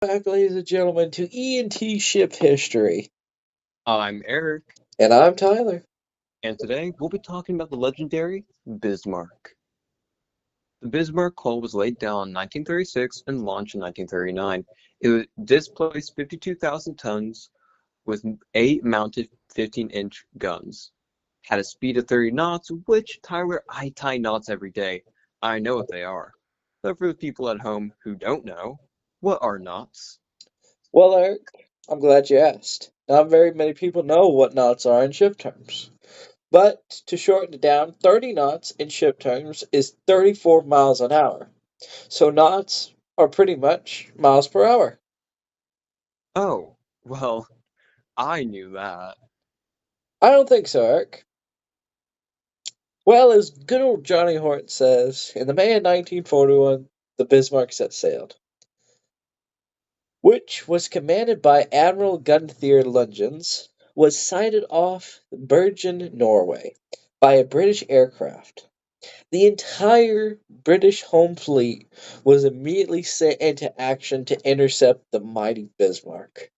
Back, ladies and gentlemen, to E&T Ship History. I'm Eric, And I'm Tyler. and today we'll be talking about the legendary Bismarck. The Bismarck hull was laid down in 1936 and launched in 1939. It displaced 52,000 tons with 8 mounted 15-inch guns. Had a speed of 30 knots, which, Tyler, I tie knots every day. I know what they are. But for the people at home who don't know, what are knots? Well, Eric, I'm glad you asked. Not very many people know what knots are in ship terms. But to shorten it down, 30 knots in ship terms is 34 miles an hour. So knots are pretty much miles per hour. Oh, well, I knew that. I don't think so, Eric. Well, as good old Johnny Horton says, in the May of 1941, the Bismarck set sailed, which was commanded by Admiral Gunther Lungens, was sighted off Bergen, Norway, by a British aircraft. The entire British home fleet was immediately sent into action to intercept the mighty Bismarck.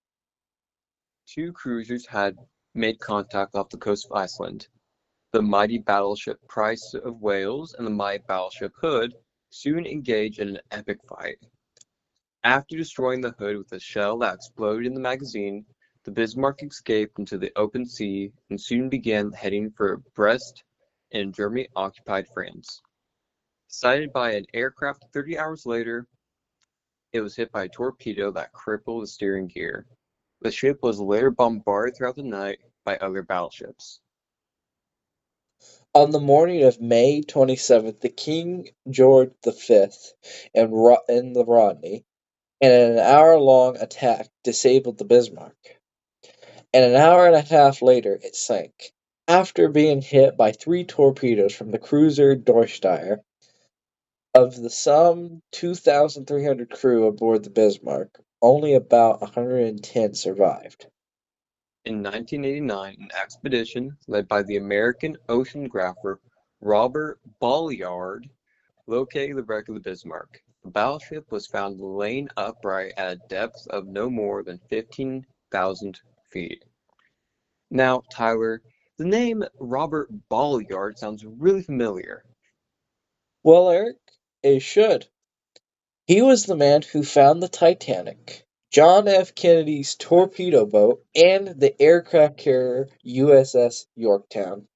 Two cruisers had made contact off the coast of Iceland. The mighty battleship Prince of Wales and the mighty battleship Hood soon engaged in an epic fight. After destroying the Hood with a shell that exploded in the magazine, the Bismarck escaped into the open sea and soon began heading for Brest in German-occupied France. Sighted by an aircraft 30 hours later, it was hit by a torpedo that crippled the steering gear. The ship was later bombarded throughout the night by other battleships. On the morning of May 27th, the King George V and the Rodney, in an hour-long attack, disabled the Bismarck, and an hour and a half later it sank, after being hit by three torpedoes from the cruiser Dorsteyr. Of the some 2,300 crew aboard the Bismarck, only about 110 survived. In 1989, an expedition led by the American oceanographer Robert Balliard located the wreck of the Bismarck. The battleship was found laying upright at a depth of no more than 15,000 feet. Now, Tyler, the name Robert Balliard sounds really familiar. Well, Eric, it should. He was the man who found the Titanic, John F. Kennedy's torpedo boat, and the aircraft carrier USS Yorktown.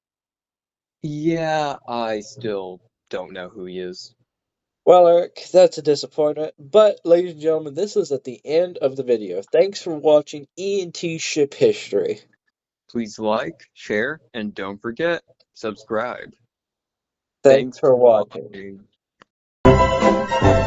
Yeah, I still don't know who he is. Well, Eric, that's a disappointment. But, ladies and gentlemen, this is at the end of the video. Thanks for watching E&T Ship History. Please like, share, and don't forget, subscribe. Thanks Thanks for for watching. watching.